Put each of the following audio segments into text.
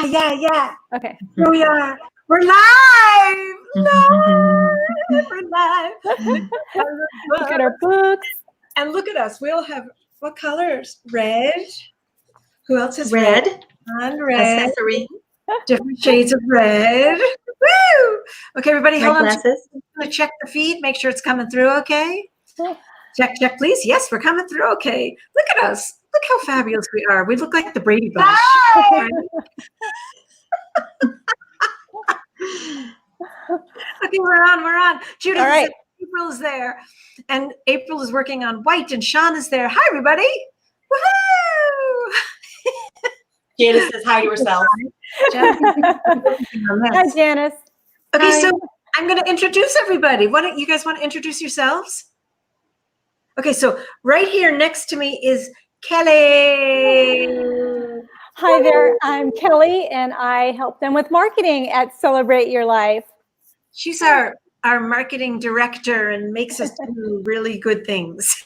Yeah. Okay. Here we are. We're live. We're live. Look at our books. And look at us. We all have what colors? Red. Who else has Red. And red. Accessory. Different shades of red. Woo! Okay, everybody, hold on. Glasses. I'm going to check the feed. Make sure it's coming through okay. Check, please. Yes, we're coming through okay. Look at us. Look how fabulous we are. We look like the Brady Bunch. Right? Okay, we're on. Judith All right. April is there. And April is working on white, and Sean is there. Hi, everybody. Woohoo! Janice says hi to herself. Hi, Janice. Okay, Hi. so I'm going to introduce everybody. Why don't you guys want to introduce yourselves? Okay, so right here next to me is Kelly. Hi there. I'm Kelly, and I help them with marketing at Celebrate Your Life. She's our marketing director and makes us do really good things.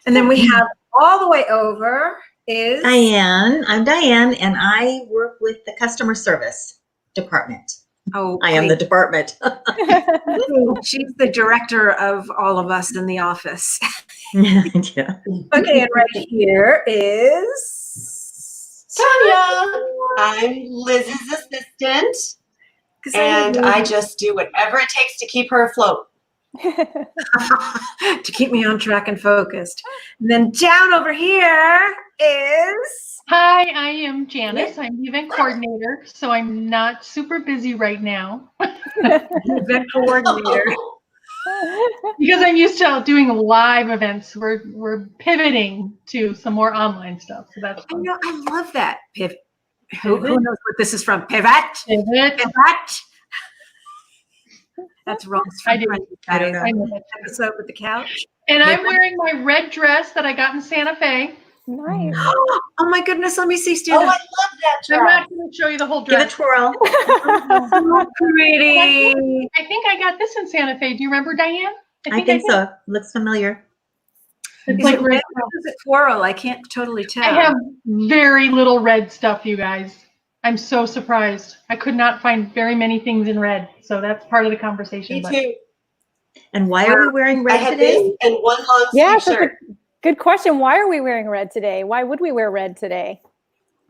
And then we have all the way over is Diane. I'm Diane, and I work with the customer service department. Oh, I am the department. she's the director of all of us in the office. Yeah. Okay, and right here is Tanya. I'm Liz's assistant, and I just do whatever it takes to keep her afloat. to keep me on track and focused. And then down over here is Hi, I am Janice. I'm the event coordinator, so I'm not super busy right now event coordinator. because I'm used to doing live events. We're pivoting to some more online stuff, so that's fun. I love that pivot. Who knows what this is from? Pivot. Pivot. That's wrong. I do. I don't know. I know that. Episode with the couch. And I'm wearing my red dress that I got in Santa Fe. Nice. Oh my goodness! Let me see, Oh, I student. love that I'm dress. not going to show you the whole Give a dress. twirl. So pretty. I think I got this in Santa Fe. Do you remember, Diane? I think did. so. Looks familiar. It's Is like it red or is it floral? I can't totally tell. I have very little red stuff, you guys. I'm so surprised. I could not find very many things in red, so that's part of the conversation. Me but- too. And why are we wearing I red had today? this and one long Yeah, sleeve that's a shirt. good question. Why are we wearing red today? Why would we wear red today?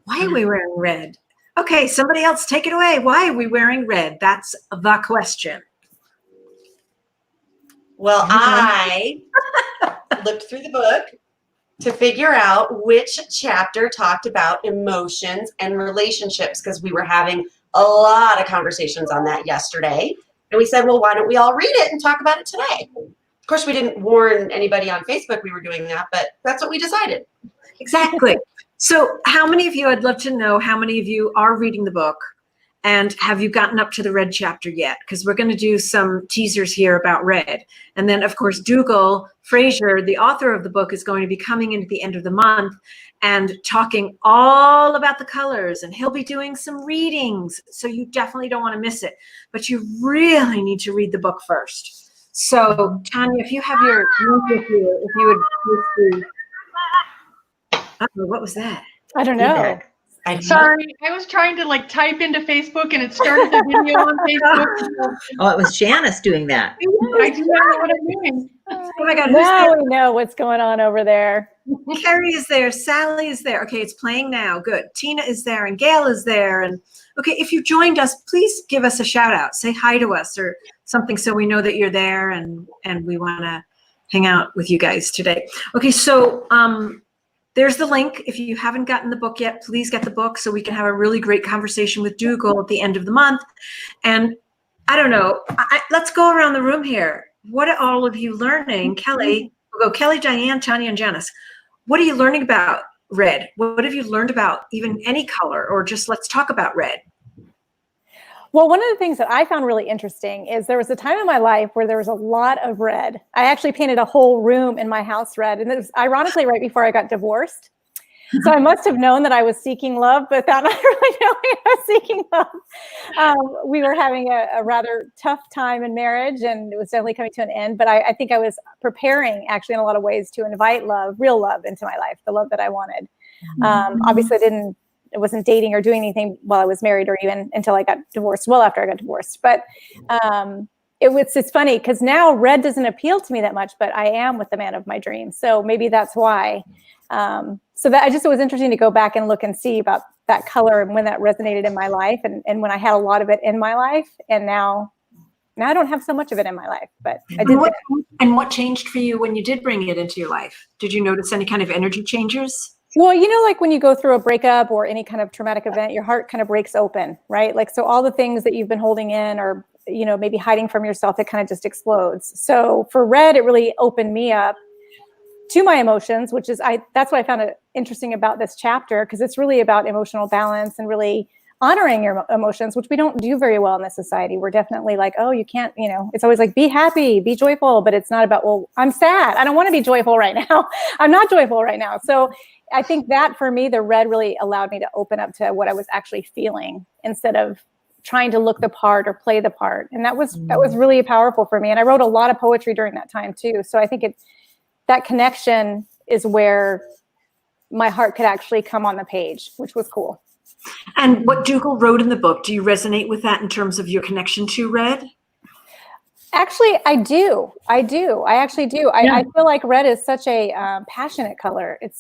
Why are we wearing red? Okay, somebody else take it away. Why are we wearing red? That's the question. Well, I looked through the book to figure out which chapter talked about emotions and relationships, because we were having a lot of conversations on that yesterday. And we said, well, why don't we all read it and talk about it today? Of course, we didn't warn anybody on Facebook we were doing that, but that's what we decided. Exactly. So how many of you, I'd love to know how many of you are reading the book, and have you gotten up to the red chapter yet? Because we're going to do some teasers here about red. And then, of course, Dougal Fraser, the author of the book, is going to be coming in at the end of the month and talking all about the colors. And he'll be doing some readings. So you definitely don't want to miss it. But you really need to read the book first. So, Tanya, if you have your link with you, if you would please do. Uh-oh, what was that? I don't know. Feedback. Sorry, I was trying to type into Facebook and it started the video on Facebook. Oh, it was Janice doing that. I do not know what I'm doing. Oh my God, who's Now there? we know what's going on over there. Carrie is there. Sally is there. Okay, it's playing now. Good. Tina is there, and Gail is there. And okay, if you joined us, please give us a shout out. Say hi to us or something so we know that you're there and we want to hang out with you guys today. Okay, so there's the link. If you haven't gotten the book yet, please get the book so we can have a really great conversation with Dougal at the end of the month. And I don't know, let's go around the room here. What are all of you learning? Kelly, we'll go Kelly, Diane, Tanya, and Janice. What are you learning about red? What have you learned about even any color, or just let's talk about red? Well, one of the things that I found really interesting is there was a time in my life where there was a lot of red. I actually painted a whole room in my house red, and it was ironically right before I got divorced. So I must have known that I was seeking love, but without not really knowing I was seeking love. We were having a rather tough time in marriage, and it was definitely coming to an end. But I think I was preparing, actually, in a lot of ways, to invite love, real love, into my life, the love that I wanted. Obviously, I didn't wasn't dating or doing anything while I was married or even until I got divorced, well after I got divorced. But it's funny because now red doesn't appeal to me that much, but I am with the man of my dreams. So maybe that's why. So that it was interesting to go back and look and see about that color and when that resonated in my life and when I had a lot of it in my life. And now I don't have so much of it in my life, but I did. And what changed for you when you did bring it into your life? Did you notice any kind of energy changes? Well, like when you go through a breakup or any kind of traumatic event, your heart kind of breaks open, right? Like, so all the things that you've been holding in or, maybe hiding from yourself, it kind of just explodes. So for red, it really opened me up to my emotions, which is, that's what I found interesting about this chapter, because it's really about emotional balance and really honoring your emotions, which we don't do very well in this society. We're definitely like, oh, you can't, it's always like, be happy, be joyful, but it's not about, well, I'm sad. I don't want to be joyful right now. I'm not joyful right now. So I think that for me, the red really allowed me to open up to what I was actually feeling instead of trying to look the part or play the part. And that was really powerful for me. And I wrote a lot of poetry during that time too. So I think that connection is where my heart could actually come on the page, which was cool. And what Dougal wrote in the book, do you resonate with that in terms of your connection to red? Actually, I do. I actually do. I feel like red is such a passionate color. It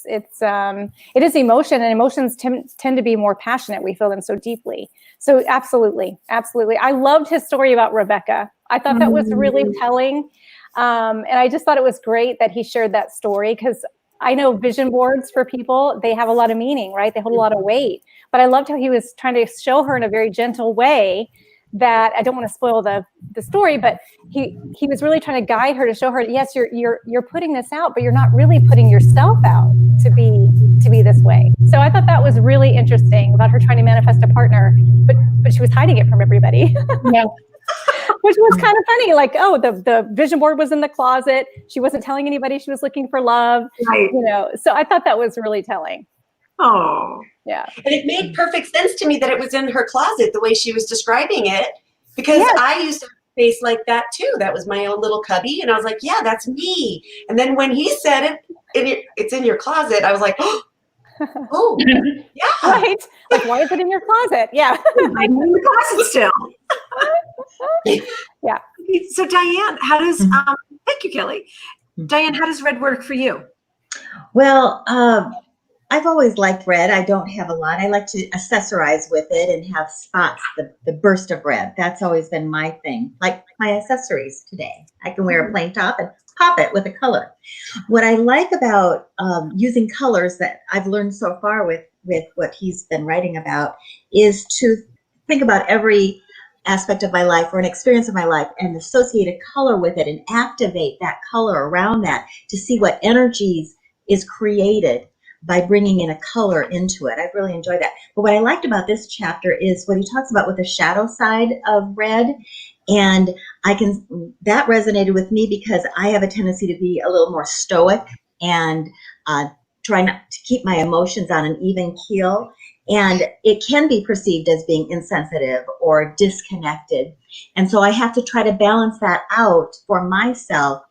is emotion, and emotions tend to be more passionate. We feel them so deeply. So absolutely. I loved his story about Rebecca. I thought that was really telling. And I just thought it was great that he shared that story, because I know vision boards for people, they have a lot of meaning, right? They hold a lot of weight. But I loved how he was trying to show her in a very gentle way that, I don't want to spoil the story, but he was really trying to guide her to show her, yes, you're putting this out, but you're not really putting yourself out to be this way. So I thought that was really interesting about her trying to manifest a partner, but she was hiding it from everybody. Yeah. Which was kind of funny. Like, oh, the vision board was in the closet. She wasn't telling anybody she was looking for love. Right. So I thought that was really telling. Oh. Yeah. And it made perfect sense to me that it was in her closet the way she was describing it, because I used to have a face like that too. That was my own little cubby. And I was like, yeah, that's me. And then when he said it's in your closet, I was like, oh, yeah. Right. Like, why is it in your closet? Yeah. I'm in the closet still. Yeah. So Diane, how does, thank you, Kelly. Diane, how does red work for you? Well, I've always liked red. I don't have a lot. I like to accessorize with it and have spots, the burst of red. That's always been my thing. Like my accessories today. I can wear a plain top and pop it with a color. What I like about using colors that I've learned so far with what he's been writing about is to think about every aspect of my life or an experience of my life and associate a color with it and activate that color around that to see what energies is created by bringing in a color into it. I've really enjoyed that. But what I liked about this chapter is what he talks about with the shadow side of red. And that resonated with me because I have a tendency to be a little more stoic and try not to keep my emotions on an even keel. And it can be perceived as being insensitive or disconnected. And so I have to try to balance that out for myself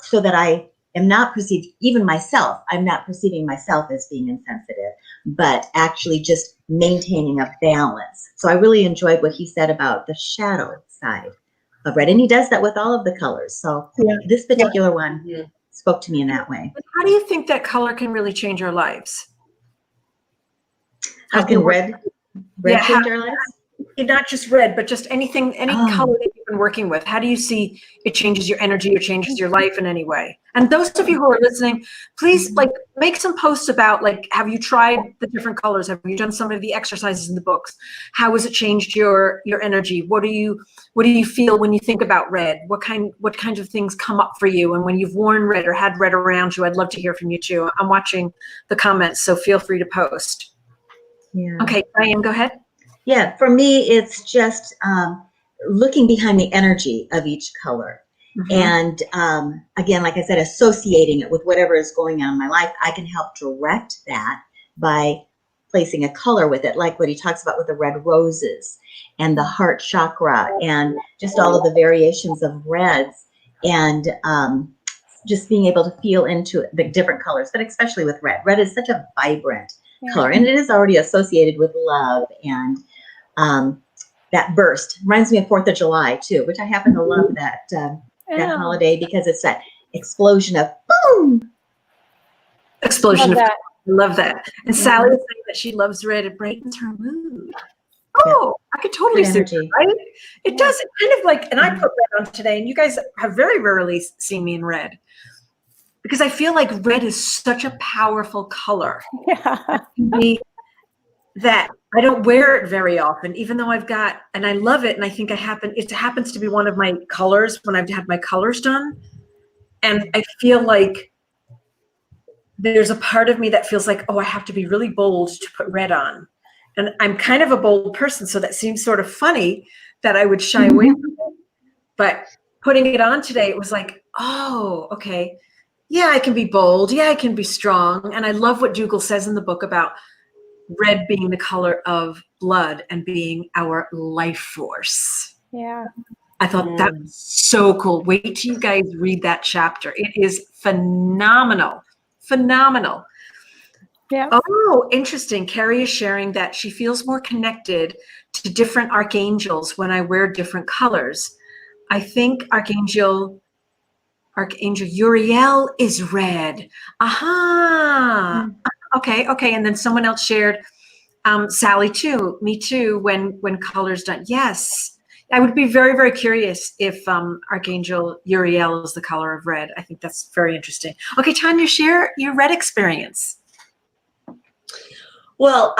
so that I am not perceived, even myself, I'm not perceiving myself as being insensitive, but actually just maintaining a balance. So I really enjoyed what he said about the shadow side of red. And he does that with all of the colors. So this particular one spoke to me in that way. How do you think that color can really change our lives? How can red change our lives? Not just red, but just any color that you've been working with. How do you see it changes your energy or changes your life in any way? And those of you who are listening, please make some posts about have you tried the different colors? Have you done some of the exercises in the books? How has it changed your energy? What do you feel when you think about red? What kinds of things come up for you? And when you've worn red or had red around you, I'd love to hear from you too. I'm watching the comments, so feel free to post. Yeah. Okay, Diane, go ahead. Yeah, for me, it's just looking behind the energy of each color. And again, like I said, associating it with whatever is going on in my life, I can help direct that by placing a color with it, like what he talks about with the red roses and the heart chakra and just all of the variations of reds and just being able to feel into the different colors, but especially with red. Red is such a vibrant color, and it is already associated with love and that burst. Reminds me of 4th of July too, which I happen to love that holiday because it's that explosion of boom. Explosion of Love that. I love that. And Sally is saying that she loves red. It brightens her mood. Oh, I could totally Good see energy. that, right? It does. It kind of like, and I put red on today, and you guys have very rarely seen me in red because I feel like red is such a powerful color. Yeah. That I don't wear it very often, even though I've got, and I love it. And I think it happens to be one of my colors when I've had my colors done. And I feel like there's a part of me that feels like, oh, I have to be really bold to put red on. And I'm kind of a bold person, so that seems sort of funny that I would shy away from it. But putting it on today, it was like, oh, okay. Yeah, I can be bold. Yeah, I can be strong. And I love what Dougal says in the book about red being the color of blood and being our life force. Yeah. I thought that was so cool. Wait till you guys read that chapter. It is phenomenal. Phenomenal. Yeah. Oh, interesting. Carrie is sharing that she feels more connected to different archangels when I wear different colors. I think Archangel Uriel is red. Aha. Okay. And then someone else shared, Sally too, me too, when color's done. Yes. I would be very, very curious if Archangel Uriel is the color of red. I think that's very interesting. Okay, Tanya, share your red experience. Well,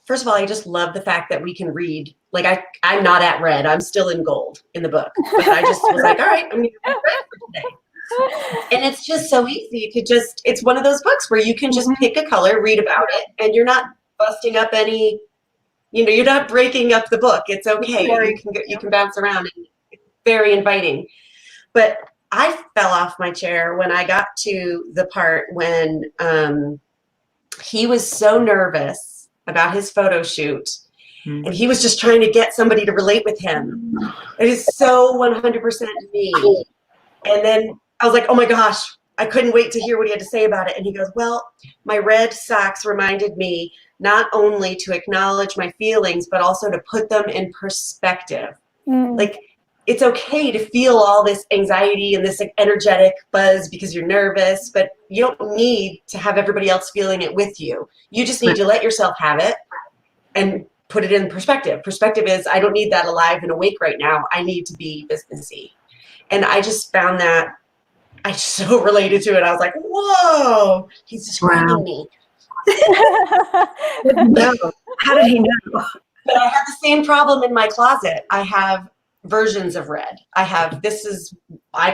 first of all, I just love the fact that we can read. Like I'm not at red. I'm still in gold in the book. But I just was like, all right, I'm going to read red for today. And it's just so easy. It's one of those books where you can just pick a color, read about it, and you're not busting up any, you're not breaking up the book. It's okay. You can bounce around. And it's very inviting. But I fell off my chair when I got to the part when he was so nervous about his photo shoot, and he was just trying to get somebody to relate with him. It is so 100% me. And then I was like, oh my gosh, I couldn't wait to hear what he had to say about it. And he goes, well, my red socks reminded me not only to acknowledge my feelings, but also to put them in perspective. Like, it's okay to feel all this anxiety and this energetic buzz because you're nervous, but you don't need to have everybody else feeling it with you. You just need to let yourself have it and put it in perspective. Perspective is, I don't need that alive and awake right now. I need to be businessy. And I just found that I so related to it. I was like, whoa, he's describing me. No. How did he know? But I have the same problem in my closet. I have versions of red. I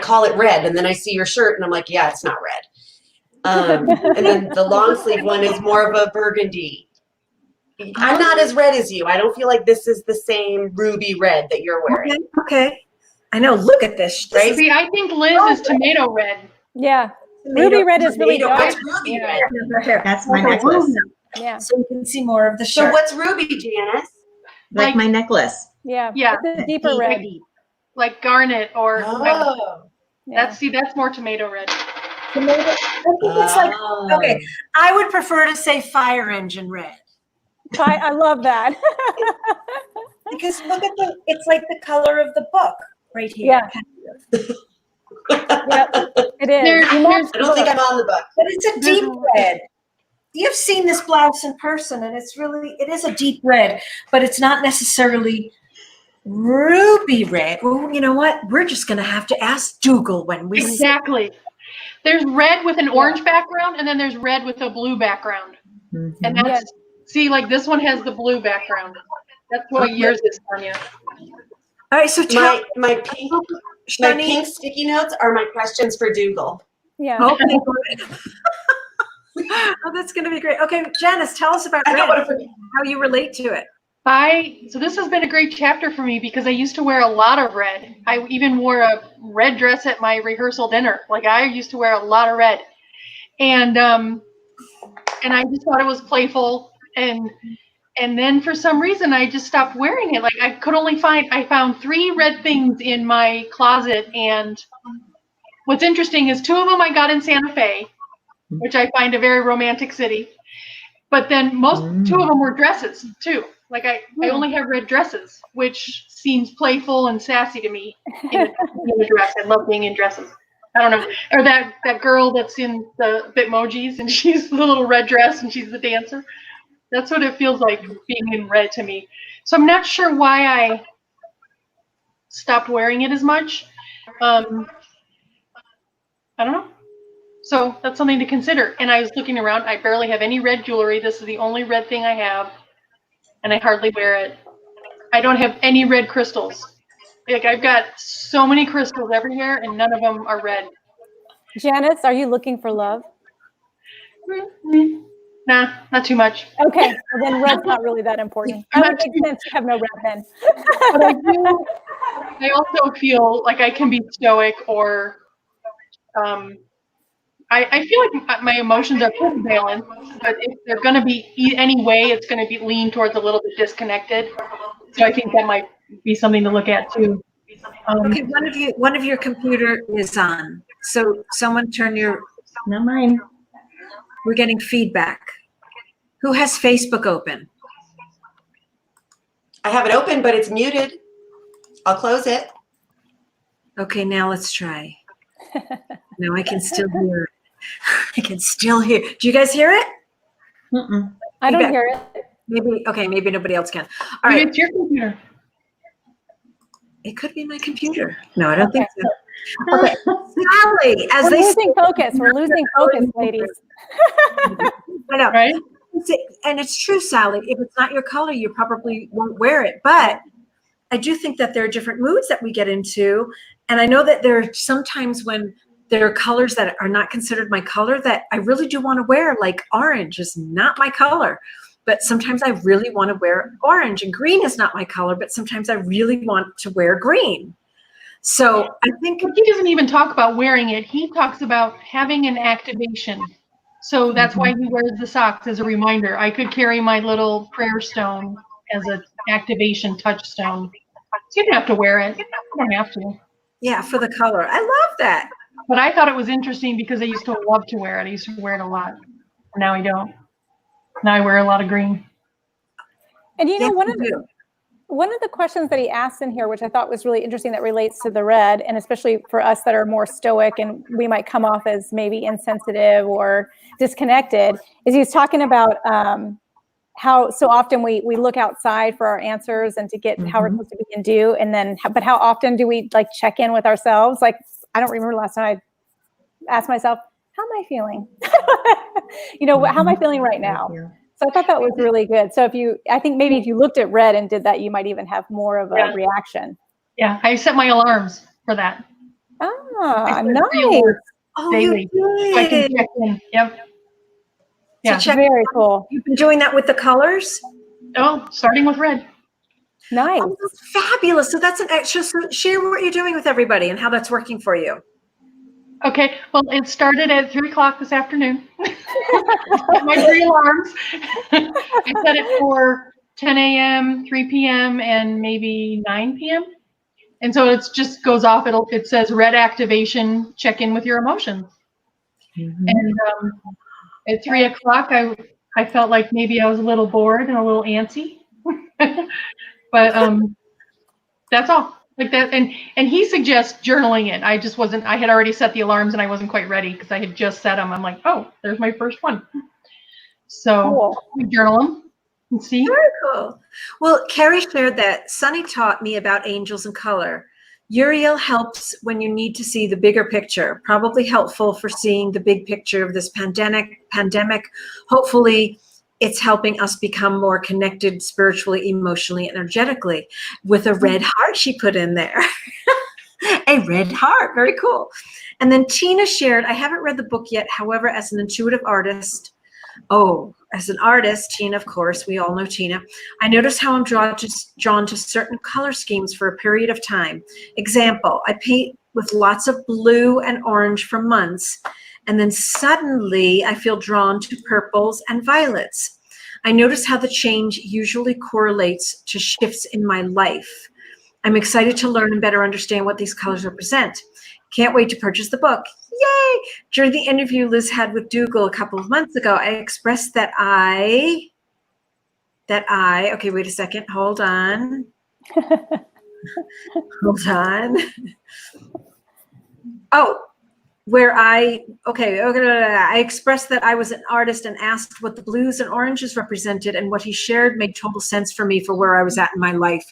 call it red, and then I see your shirt and I'm like, yeah, it's not red. And then the long sleeve one is more of a burgundy. I'm not as red as you. I don't feel like this is the same ruby red that you're wearing. Okay. I know. Look at this. Right? See, I think Liz is tomato red. Yeah. Ruby red is really dark. What's ruby red? That's my necklace. Yeah. So you can see more of the So shirt. what's ruby, Janice? Like my necklace. Yeah. Yeah. It's a deeper red. Like garnet or Yeah. that's more tomato red. It's like, okay, I would prefer to say fire engine red. I love that. Because look at it's like the color of the book right here. Yeah. Yep, it is. I don't think I'm on the book. But it's a deep red. You've seen this blouse in person, and it is a deep red, but it's not necessarily ruby red. Well, you know what? We're just going to have to ask Dougal when we Exactly. There's red with an orange background, and then there's red with a blue background. And that's, see, like this one has the blue background. That's what yours is, Tanya. All right, so My pink sticky notes are my questions for Dougal. Yeah. Okay. Oh, that's going to be great. Okay, Janice, tell us about red, how you relate to it. So this has been a great chapter for me because I used to wear a lot of red. I even wore a red dress at my rehearsal dinner. Like I used to wear a lot of red. And I just thought it was playful. And then for some reason I just stopped wearing it. Like I found 3 red things in my closet. And what's interesting is 2 of them I got in Santa Fe, which I find a very romantic city. But then two of them were dresses too. Like I only have red dresses, which seems playful and sassy to me in a dress. I love being in dresses. I don't know. Or that girl that's in the Bitmojis and she's the little red dress and she's the dancer. That's what it feels like being in red to me. So I'm not sure why I stopped wearing it as much. I don't know. So that's something to consider. And I was looking around. I barely have any red jewelry. This is the only red thing I have. And I hardly wear it. I don't have any red crystals. Like I've got so many crystals everywhere and none of them are red. Janice, are you looking for love? Nah, not too much. Okay, well then red's not really that important. That would make sense to have no red then. But I also feel like I can be stoic or I feel like my emotions are pretty balanced, but if they're going to be any way, it's going to be lean towards a little bit disconnected. So I think that might be something to look at too. Okay, one of your computer is on. So someone turn your. Not mine. We're getting feedback. Who has Facebook open? I have it open, but it's muted. I'll close it. Okay, now let's try. Now I can still hear it. I can still hear. Do you guys hear it? Mm-mm. I don't hear it. Maybe nobody else can. All Maybe right. it's your computer. It could be my computer. No, I don't think so. Okay. Sally, as We're they losing focus. We're losing focus, ladies. I know. Right? And it's true, Sally. If it's not your color, you probably won't wear it. But I do think that there are different moods that we get into. And I know that there are sometimes when there are colors that are not considered my color that I really do want to wear, like orange is not my color. But sometimes I really want to wear orange, and green is not my color, but sometimes I really want to wear green. So I think He doesn't even talk about wearing it. He talks about having an activation. So that's why he wears the socks as a reminder. I could carry my little prayer stone as an activation touchstone. So you don't have to wear it. You don't have to. yeah, for the color. I love that. But I thought it was interesting because I used to love to wear it. I used to wear it a lot. Now I don't. Now I wear a lot of green. And you know, Yes, one of the questions that he asked in here, which I thought was really interesting that relates to the red, and especially for us that are more stoic and we might come off as maybe insensitive or disconnected, is he was talking about how so often we look outside for our answers and to get how we're supposed to be and do, and then, but how often do we like check in with ourselves? Like, I don't remember last time I asked myself, how am I feeling? You know, how am I feeling right now? So I thought that was really good. So I think maybe if you looked at red and did that, you might even have more of a reaction. Yeah, I set my alarms for that. Ah, I set nice. 3 alarms Oh, daily. you So I can did. check in. Yep. Yeah. check- Very cool. You've been doing that with the colors? Oh, starting with red. Nice. Oh, that's fabulous. So that's an extra. So share what you're doing with everybody and how that's working for you. Okay, well, it started at 3 o'clock this afternoon. Set my 3 alarms. I set it for 10 a.m., 3 p.m., and maybe 9 p.m. And so it just goes off. It says red activation, check in with your emotions. And at 3 o'clock, I felt like maybe I was a little bored and a little antsy. But that's all. Like that, and he suggests journaling it. I just wasn't. I had already set the alarms, and I wasn't quite ready because I had just set them. I'm like, oh, there's my first one. So Cool. we journal them and see. Very cool. Well, Carrie shared that Sunny taught me about angels and color. Uriel helps when you need to see the bigger picture. Probably helpful for seeing the big picture of this pandemic. Hopefully, it's helping us become more connected spiritually, emotionally, energetically, with a red heart she put in there. A red heart. Very cool. And then Tina shared, I haven't read the book yet. However, as an intuitive artist, as an artist, Tina, of course, we all know Tina, I notice how I'm drawn to certain color schemes for a period of time. Example, I paint with lots of blue and orange for months, and then suddenly I feel drawn to purples and violets. I notice how the change usually correlates to shifts in my life. I'm excited to learn and better understand what these colors represent. Can't wait to purchase the book. Yay! During the interview Liz had with Dougal a couple of months ago, I expressed that okay, wait a second. Hold on. Hold on. Oh, I expressed that I was an artist and asked what the blues and oranges represented, and what he shared made total sense for me for where I was at in my life.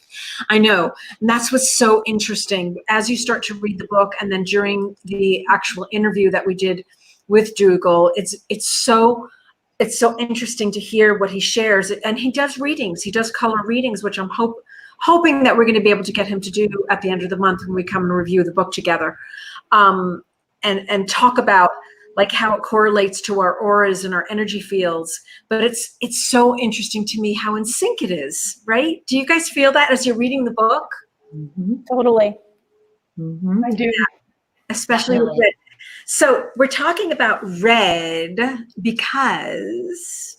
I know, and that's what's so interesting. As you start to read the book, and then during the actual interview that we did with Dougal, it's so interesting to hear what he shares. And he does readings. He does color readings, which I'm hoping that we're going to be able to get him to do at the end of the month when we come and review the book together. And talk about like how it correlates to our auras and our energy fields. But it's so interesting to me how in sync it is, right? Do you guys feel that as you're reading the book? Mm-hmm. Totally. Mm-hmm. I do. Yeah, especially with red. So we're talking about red because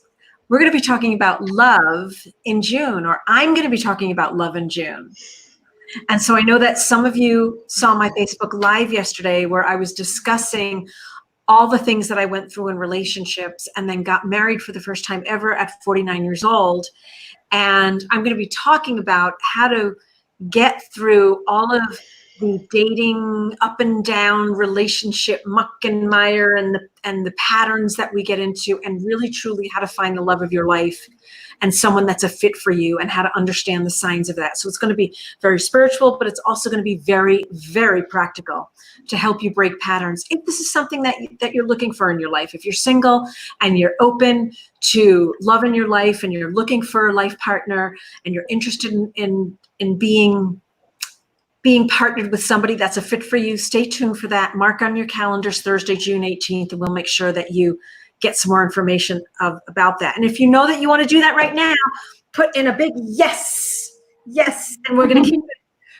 we're going to be talking about love in June, or I'm going to be talking about love in June. And so I know that some of you saw my Facebook Live yesterday where I was discussing all the things that I went through in relationships, and then got married for the first time ever at 49 years old. And I'm going to be talking about how to get through all of the dating up and down relationship muck and mire and the patterns that we get into, and really truly how to find the love of your life and someone that's a fit for you, and how to understand the signs of that. So it's going to be very spiritual, but it's also going to be very, very practical to help you break patterns. If this is something that you're looking for in your life, if you're single and you're open to love in your life, and you're looking for a life partner, and you're interested in being partnered with somebody that's a fit for you, stay tuned for that. Mark on your calendars Thursday, June 18th, and we'll make sure that you get some more information about that. And if you know that you want to do that right now, put in a big yes, and we're going to keep it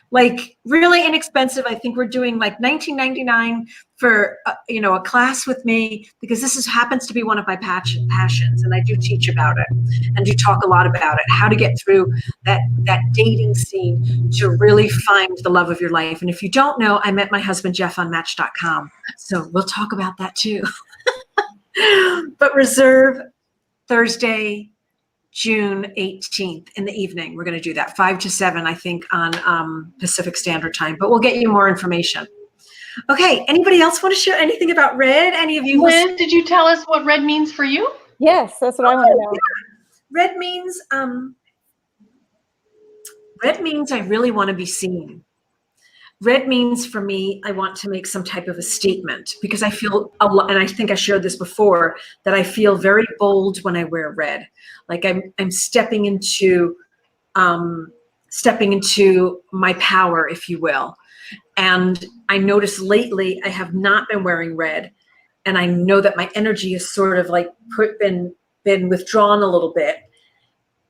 like really inexpensive. I think we're doing like $19.99 for a class with me, because this happens to be one of my passions, and I do teach about it and do talk a lot about it, how to get through that dating scene to really find the love of your life. And if you don't know, I met my husband Jeff on Match.com, so we'll talk about that too. But reserve Thursday, June 18th in the evening. We're going to do that 5 to 7, I think, on Pacific Standard Time, but we'll get you more information. Okay. Anybody else want to share anything about red? Any of you? Liz, did you tell us what red means for you? Yes, that's what I want to know. Yeah. Red means I really want to be seen. Red means for me, I want to make some type of a statement, because I feel a lot, and I think I shared this before, that I feel very bold when I wear red. Like I'm stepping into my power, if you will. And I noticed lately I have not been wearing red, and I know that my energy is sort of like been withdrawn a little bit.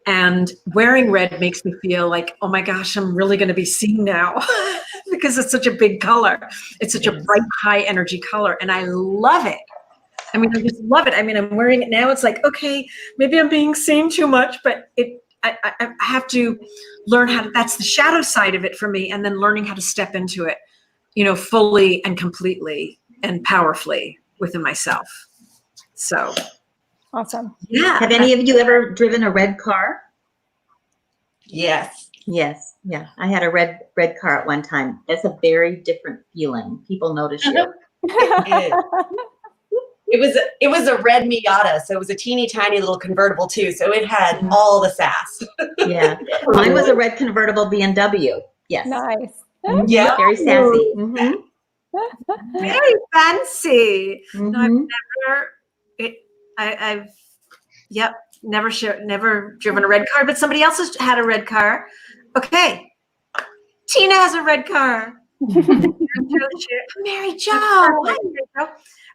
And wearing red makes me feel like, oh my gosh, I'm really going to be seen now, because it's such a big color. It's such a bright, high energy color, and I love it. I mean, I just love it. I mean, I'm wearing it now. It's like, okay, maybe I'm being seen too much, but I have to learn how to, that's the shadow side of it for me. And then learning how to step into it, fully and completely and powerfully within myself. So. Awesome. Yeah. Have any of you ever driven a red car? Yes. Yes. Yeah. I had a red car at one time. That's a very different feeling. People notice you. It was a red Miata, so it was a teeny tiny little convertible too. So it had all the sass. Yeah. Mine was a red convertible BMW. Yes. Nice. Mhm. Yeah. Very sassy. Mm-hmm. Very fancy. Mm-hmm. No, I've never driven a red car, but somebody else has had a red car. Okay. Tina has a red car. Mary Jo. Hi, Mary Jo.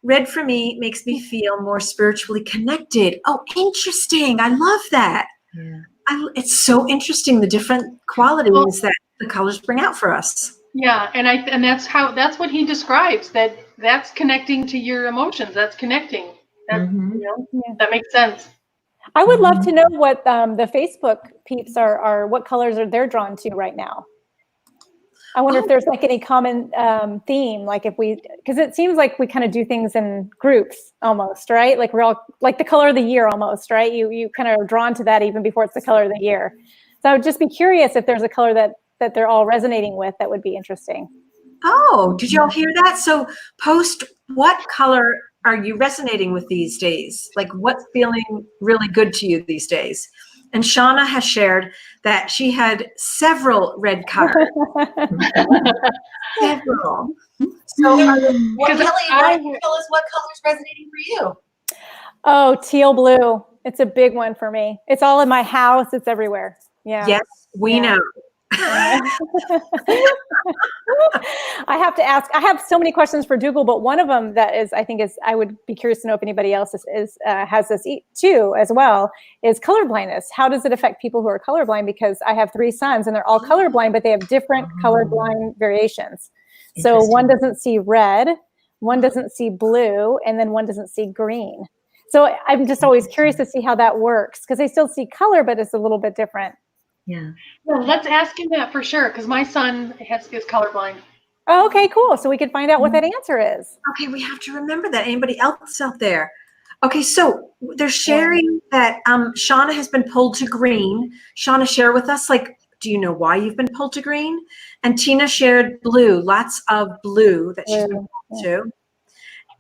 Red for me makes me feel more spiritually connected. Oh, interesting. I love that. Yeah. It's so interesting, the different qualities that the colors bring out for us. Yeah, and that's what he describes. That's connecting to your emotions. That's connecting. That that makes sense. I would love to know what the Facebook peeps are what colors are they're drawn to right now. I wonder if there's like any common theme, like if we, because it seems like we kind of do things in groups almost, right? Like we're all like the color of the year almost, right? You kind of are drawn to that even before it's the color of the year. So I would just be curious if there's a color that they're all resonating with. That would be interesting. Oh, did y'all hear that? So post, what color are you resonating with these days? Like what's feeling really good to you these days? And Shauna has shared that she had several red cards. Several. So Well, Kelly, why don't you tell us what color's resonating for you? Oh, teal blue. It's a big one for me. It's all in my house. It's everywhere. Yeah. yes, we know. I have to ask, I have so many questions for Dougal, but one of them that is, I think is, I would be curious to know if anybody else has this too as well, is color blindness. How does it affect people who are colorblind? Because I have 3 sons and they're all colorblind, but they have different colorblind variations. So one doesn't see red, one doesn't see blue, and then one doesn't see green. So I'm just always curious to see how that works because they still see color, but it's a little bit different. Yeah. Well, let's ask him that for sure, because my son is colorblind. Oh, okay, cool. So we could find out what that answer is. Okay, we have to remember that. Anybody else out there? Okay, so they're sharing that Shauna has been pulled to green. Shauna, share with us, like, do you know why you've been pulled to green? And Tina shared blue, lots of blue that she's been pulled to.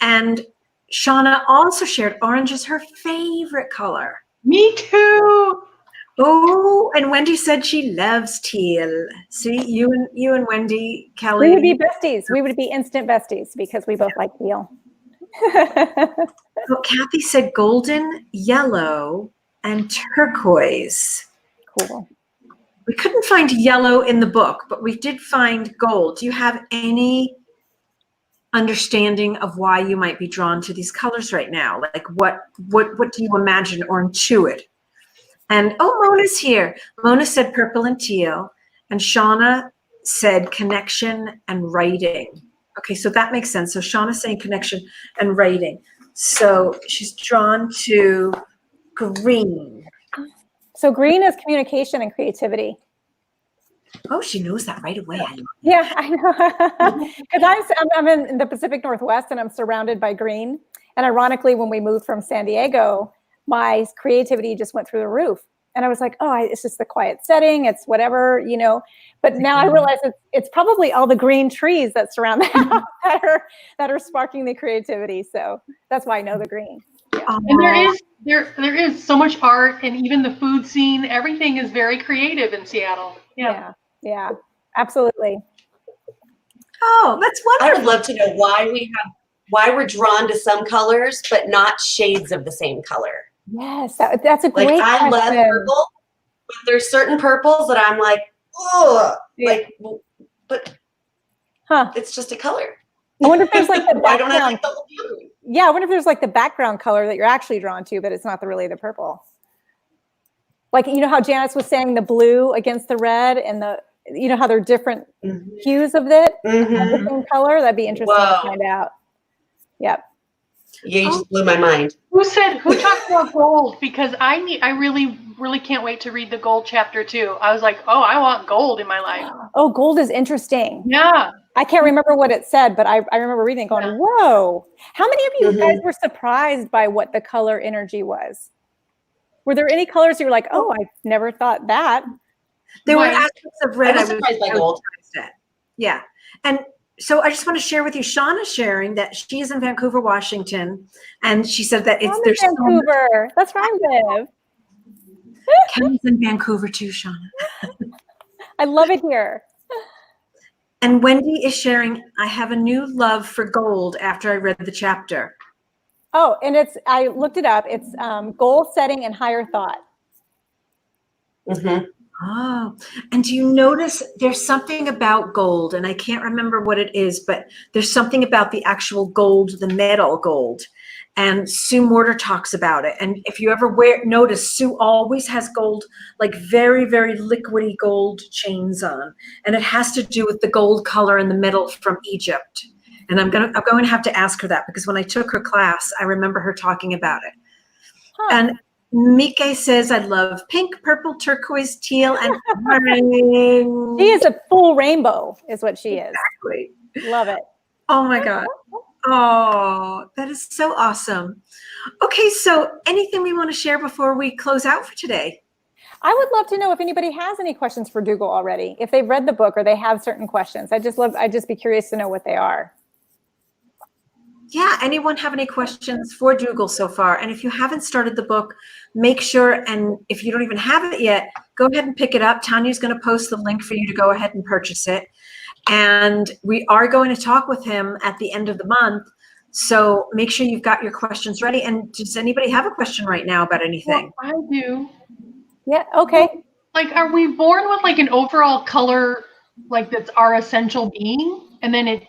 And Shauna also shared orange is her favorite color. Me too. Oh, and Wendy said she loves teal. See, you and Wendy, Kelly. We would be besties. We would be instant besties because we both like teal. Well, Kathy said golden, yellow, and turquoise. Cool. We couldn't find yellow in the book, but we did find gold. Do you have any understanding of why you might be drawn to these colors right now? Like what do you imagine or intuit? And Mona's here. Mona said purple and teal, and Shauna said connection and writing. Okay, so that makes sense. So Shauna's saying connection and writing. So she's drawn to green. So green is communication and creativity. Oh, she knows that right away. Yeah, I know. Because I'm in the Pacific Northwest and I'm surrounded by green. And ironically, when we moved from San Diego, my creativity just went through the roof. And I was like, oh, it's just the quiet setting. It's whatever, you know. But now I realize it's probably all the green trees that surround the house that are sparking the creativity. So that's why I know the green. Yeah. And there is so much art, and even the food scene. Everything is very creative in Seattle. Yeah, absolutely. Oh, that's wonderful. I would love to know why we're drawn to some colors, but not shades of the same color. Yes, that's a great question. I love question. purple, but there's certain purples that I'm like, oh, like, but it's just a color. I wonder if there's like the Why don't I background. like the whole blue? Yeah, I wonder if there's like the background color that you're actually drawn to, but it's not really the purple. Like, you know how Janice was saying the blue against the red and you know how they're different hues of it, the same color? That'd be interesting to find out. Yep. Yeah, you just blew my mind. Who talked about gold? Because I really can't wait to read the gold chapter 2. I was like, oh, I want gold in my life. Oh, gold is interesting. Yeah. I can't remember what it said, but I remember reading it going, whoa. How many of you guys were surprised by what the color energy was? Were there any colors you were like, oh, I never thought that? There were aspects of red. I was surprised by gold. Yeah. And so I just want to share with you, Shauna sharing that she is in Vancouver, Washington. And she said that there's Vancouver. That's where I live. Kelly's in Vancouver too, Shauna. I love it here. And Wendy is sharing, I have a new love for gold after I read the chapter. Oh, and I looked it up. It's goal setting and higher thought. Oh, and do you notice there's something about gold, and I can't remember what it is, but there's something about the actual gold, the metal gold. And Sue Morter talks about it. And if you ever notice, Sue always has gold, like very, very liquidy gold chains on. And it has to do with the gold color in the middle from Egypt. And I'm going to have to ask her that, because when I took her class, I remember her talking about it. And Mike says, I love pink, purple, turquoise, teal, and orange. She is a full rainbow, is what she is. Exactly. Love it. Oh my God. Oh, that is so awesome. Okay, so anything we want to share before we close out for today? I would love to know if anybody has any questions for Dougal already, if they've read the book or they have certain questions. I'd just be curious to know what they are. Yeah, anyone have any questions for Dougal so far? And if you haven't started the book, make sure, and if you don't even have it yet, go ahead and pick it up. Tanya's going to post the link for you to go ahead and purchase it. And we are going to talk with him at the end of the month. So make sure you've got your questions ready. And does anybody have a question right now about anything? Well, I do. Yeah, okay. Like, are we born with like an overall color, like that's our essential being, and then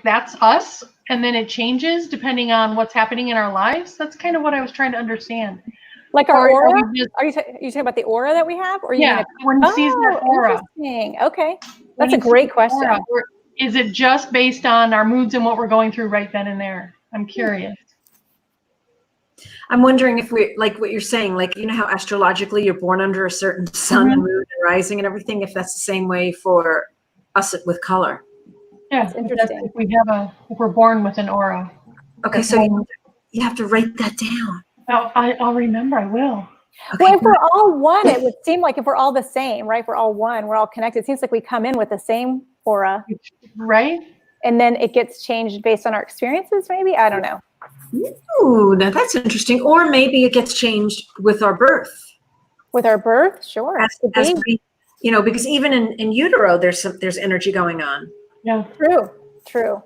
that's us, and then it changes depending on what's happening in our lives? That's kind of what I was trying to understand. Like our Or aura? we just- Are you talking about the aura that we have? Or Yeah, when he sees that aura. Interesting. Okay. When That's a he great sees question. aura, or is it just based on our moods and what we're going through right then and there? I'm curious. I'm wondering if we, like what you're saying, like, you know how astrologically you're born under a certain sun and moon and rising and everything, if that's the same way for us with color. Yeah, That's interesting. if we're born with an aura. Okay, so you have to write that down. I'll remember. I will. Okay, Well, if we're all one, it would seem like if we're all the same, right? If we're all one, we're all connected. It seems like we come in with the same aura. Right? And then it gets changed based on our experiences, maybe? I don't know. Ooh, now that's interesting. Or maybe it gets changed with our birth. With our birth, sure. As we, you know, because even in utero, there's energy going on. Yeah. True.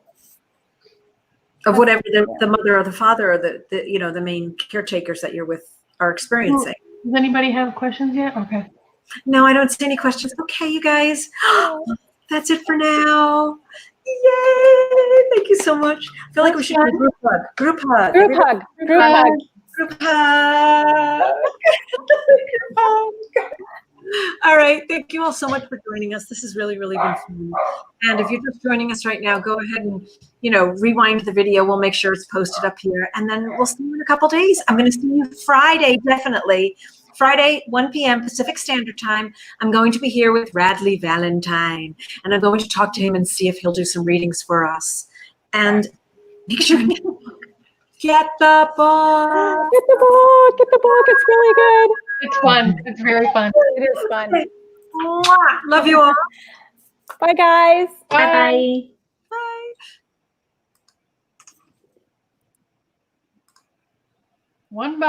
Of whatever the mother or the father or the main caretakers that you're with are experiencing. Does anybody have questions yet? Okay. No, I don't see any questions. Okay, you guys, that's it for now. Yay! Thank you so much. I feel like we should do a group hug. Group hug. Group hug. Group hug. Group hug. All right. Thank you all so much for joining us. This has really, really been fun. And if you're just joining us right now, go ahead and, rewind the video. We'll make sure it's posted up here. And then we'll see you in a couple days. I'm going to see you Friday, definitely. Friday, 1 p.m. Pacific Standard Time. I'm going to be here with Radley Valentine. And I'm going to talk to him and see if he'll do some readings for us. And make sure you get the book. Get the book. Get the book. It's really good. It's fun. It's very fun. It is fun. Mwah. Love you all. Bye, guys. Bye. Bye. One by